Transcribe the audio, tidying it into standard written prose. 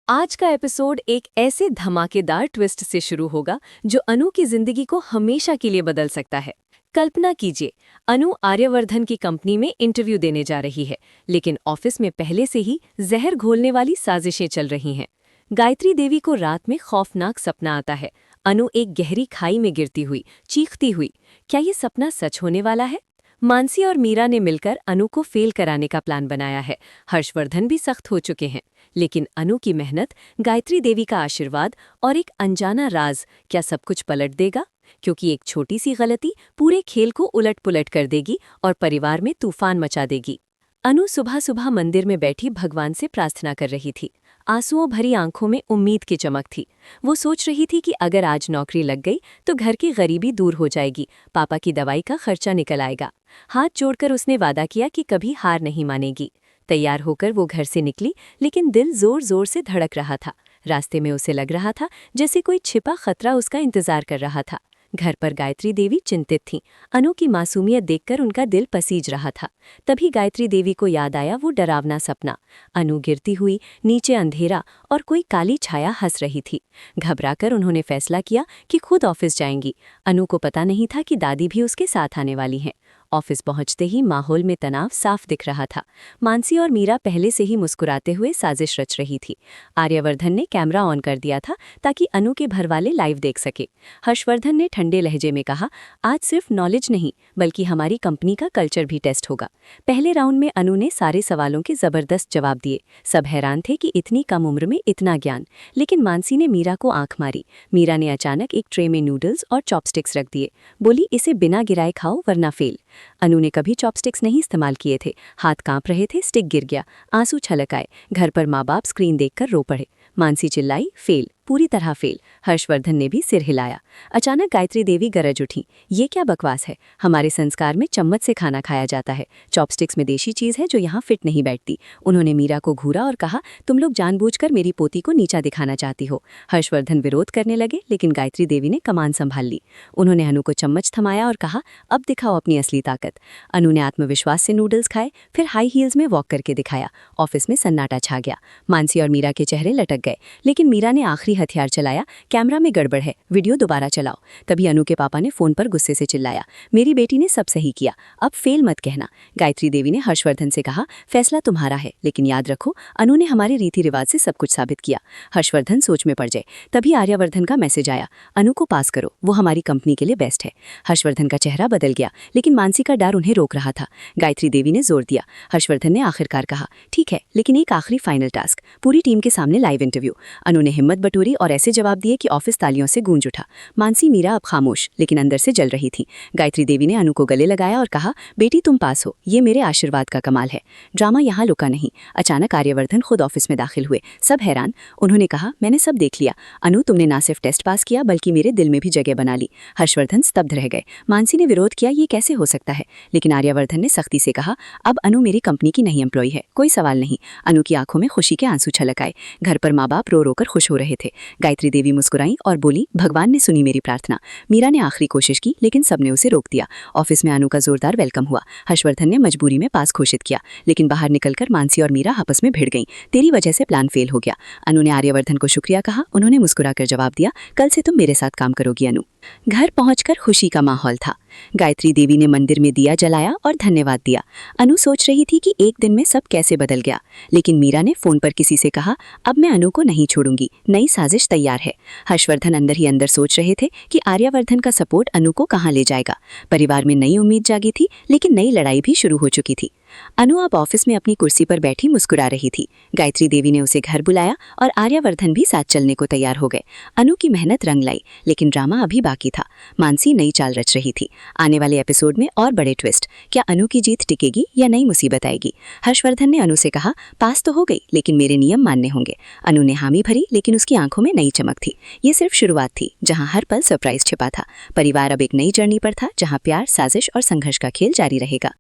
आज का एपिसोड एक ऐसे धमाकेदार ट्विस्ट से शुरू होगा जो अनु की जिंदगी को हमेशा के लिए बदल सकता है। कल्पना कीजिए, अनु आर्यवर्धन की कंपनी में इंटरव्यू देने जा रही है, लेकिन ऑफिस में पहले से ही जहर घोलने वाली साजिशें चल रही हैं। गायत्री देवी को रात में खौफनाक सपना आता है। अनु एक गहरी खाई में गिरती हुई, चीखती हुई। क्या ये सपना सच होने वाला है? मानसी और मीरा ने मिलकर अनु को फेल कराने का प्लान बनाया है। हर्षवर्धन भी सख्त हो चुके हैं, लेकिन अनु की मेहनत, गायत्री देवी का आशीर्वाद और एक अनजाना राज क्या सब कुछ पलट देगा? क्योंकि एक छोटी सी गलती पूरे खेल को उलट-पुलट कर देगी और परिवार में तूफान मचा देगी। अनु सुबह सुबह मंदिर में बैठी भगवान से प्रार्थना कर रही थी। आंसुओं भरी आंखों में उम्मीद की चमक थी। वो सोच रही थी कि अगर आज नौकरी लग गई तो घर की गरीबी दूर हो जाएगी, पापा की दवाई का खर्चा निकल आएगा। हाथ जोड़कर उसने वादा किया कि कभी हार नहीं मानेगी। तैयार होकर वो घर से निकली, लेकिन दिल जोर जोर से धड़क रहा था। रास्ते में उसे लग रहा था जैसे कोई छिपा खतरा उसका इंतजार कर रहा था। घर पर गायत्री देवी चिंतित थीं। अनु की मासूमियत देखकर उनका दिल पसीज रहा था। तभी गायत्री देवी को याद आया वो डरावना सपना। अनु गिरती हुई, नीचे अंधेरा और कोई काली छाया हंस रही थी। घबराकर उन्होंने फैसला किया कि खुद ऑफिस जाएंगी। अनु को पता नहीं था कि दादी भी उसके साथ आने वाली हैं। ऑफिस पहुंचते ही माहौल में तनाव साफ दिख रहा था। मानसी और मीरा पहले से ही मुस्कुराते हुए साजिश रच रही थी। आर्यवर्धन ने कैमरा ऑन कर दिया था ताकि अनु के घरवाले लाइव देख सके। हर्षवर्धन ने ठंडे लहजे में कहा, आज सिर्फ नॉलेज नहीं बल्कि हमारी कंपनी का कल्चर भी टेस्ट होगा। पहले राउंड में अनु ने सारे सवालों के जबरदस्त जवाब दिए। सब हैरान थे कि इतनी कम उम्र में इतना ज्ञान। लेकिन मानसी ने मीरा को आंख मारी। मीरा ने अचानक एक ट्रे में नूडल्स और चॉपस्टिक्स रख दिए। बोली, इसे बिना गिराए खाओ वरना फेल। अनु ने कभी चॉपस्टिक्स नहीं इस्तेमाल किए थे। हाथ कांप रहे थे, स्टिक गिर गया, आंसू छलक आए। घर पर माँ बाप स्क्रीन देखकर रो पड़े। मानसी चिल्लाई, फेल, पूरी तरह फेल। हर्षवर्धन ने भी सिर हिलाया। अचानक गायत्री देवी गरज उठी, ये क्या बकवास है? हमारे संस्कार में चम्मच से खाना खाया जाता है। चॉपस्टिक्स में देशी चीज है जो यहाँ फिट नहीं बैठती। उन्होंने मीरा को घूरा और कहा, तुम लोग जानबूझकर मेरी पोती को नीचा दिखाना चाहती हो। हर्षवर्धन विरोध करने लगे, लेकिन गायत्री देवी ने कमान संभाल ली। उन्होंने अनु को चम्मच थमाया और कहा, अब दिखाओ अपनी असली ताकत। अनु ने आत्मविश्वास से नूडल्स खाए, फिर हाई हील्स में वॉक करके दिखाया। ऑफिस में सन्नाटा छा गया। मानसी और मीरा के चेहरे लटक गए, लेकिन मीरा ने आखिरी हथियार चलाया, कैमरा में गड़बड़ है, वीडियो दोबारा चलाओ। तभी अनु के पापा ने फोन पर गुस्से से चिल्लाया, मेरी बेटी ने सब सही किया, अब फेल मत कहना। गायत्री देवी ने हर्षवर्धन से कहा, फैसला तुम्हारा है, लेकिन याद रखो अनु ने हमारे रीति रिवाज से सब कुछ साबित किया। हर्षवर्धन सोच में पड़ जाए। तभी आर्यवर्धन का मैसेज आया, अनु को पास करो, वो हमारी कंपनी के लिए बेस्ट है। हर्षवर्धन का चेहरा बदल गया, लेकिन मानसी का डर उन्हें रोक रहा था। गायत्री देवी ने जोर दिया। हर्षवर्धन ने आखिरकार कहा, ठीक है, लेकिन एक आखिरी फाइनल टास्क, पूरी टीम के सामने लाइव इंटरव्यू। अनु ने हिम्मत बटोरी और ऐसे जवाब दिए कि ऑफिस तालियों से गूंज उठा। मानसी मीरा अब खामोश, लेकिन अंदर से जल रही थी। गायत्री देवी ने अनु को गले लगाया और कहा, बेटी तुम पास हो, ये मेरे आशीर्वाद का कमाल है। ड्रामा यहाँ लुका नहीं। अचानक आर्यवर्धन खुद ऑफिस में दाखिल हुए, सब हैरान। उन्होंने कहा, मैंने सब देख लिया। अनु, तुमने ना सिर्फ टेस्ट पास किया बल्कि मेरे दिल में भी जगह बना ली। हर्षवर्धन स्तब्ध रह गए। मानसी ने विरोध किया, ये कैसे हो सकता है? लेकिन आर्यवर्धन ने सख्ती से कहा, अब अनु मेरी कंपनी की नई एम्प्लॉय है, कोई सवाल नहीं। अनु की आंखों में खुशी के आंसू छलक आए। घर पर माँ बाप रो रो कर खुश हो रहे थे। गायत्री देवी मुस्कुराई और बोली, भगवान ने सुनी मेरी प्रार्थना। मीरा ने आखिरी कोशिश की, लेकिन सबने उसे रोक दिया। ऑफिस में अनु का जोरदार वेलकम हुआ। हर्षवर्धन ने मजबूरी में पास घोषित किया, लेकिन बाहर निकलकर मानसी और मीरा आपस में भिड़ गईं। तेरी वजह से प्लान फेल हो गया। अनु ने आर्यवर्धन को शुक्रिया कहा। उन्होंने मुस्कुराकर जवाब दिया, कल से तुम मेरे साथ काम करोगी अनु। घर पहुंचकर खुशी का माहौल था। गायत्री देवी ने मंदिर में दिया जलाया और धन्यवाद दिया। अनु सोच रही थी कि एक दिन में सब कैसे बदल गया, लेकिन मीरा ने फोन पर किसी से कहा, अब मैं अनु को नहीं छोड़ूंगी, नई साजिश तैयार है। हर्षवर्धन अंदर ही अंदर सोच रहे थे कि आर्यवर्धन का सपोर्ट अनु को कहां ले जाएगा। परिवार में नई उम्मीद जागी थी, लेकिन नई लड़ाई भी शुरू हो चुकी थी। अनु अब ऑफिस में अपनी कुर्सी पर बैठी मुस्कुरा रही थी। गायत्री देवी ने उसे घर बुलाया और आर्यवर्धन भी साथ चलने को तैयार हो गए। अनु की मेहनत रंग लाई, लेकिन ड्रामा अभी बाकी था। मानसी नई चाल रच रही थी। आने वाले एपिसोड में और बड़े ट्विस्ट। क्या अनु की जीत टिकेगी या नई मुसीबत आएगी? हर्षवर्धन ने अनु से कहा, पास तो हो गई, लेकिन मेरे नियम मानने होंगे। अनु ने हामी भरी, लेकिन उसकी आंखों में नई चमक थी। ये सिर्फ शुरुआत थी, जहां हर पल सरप्राइज छिपा था। परिवार अब एक नई जर्नी पर था, जहां प्यार, साजिश और संघर्ष का खेल जारी रहेगा।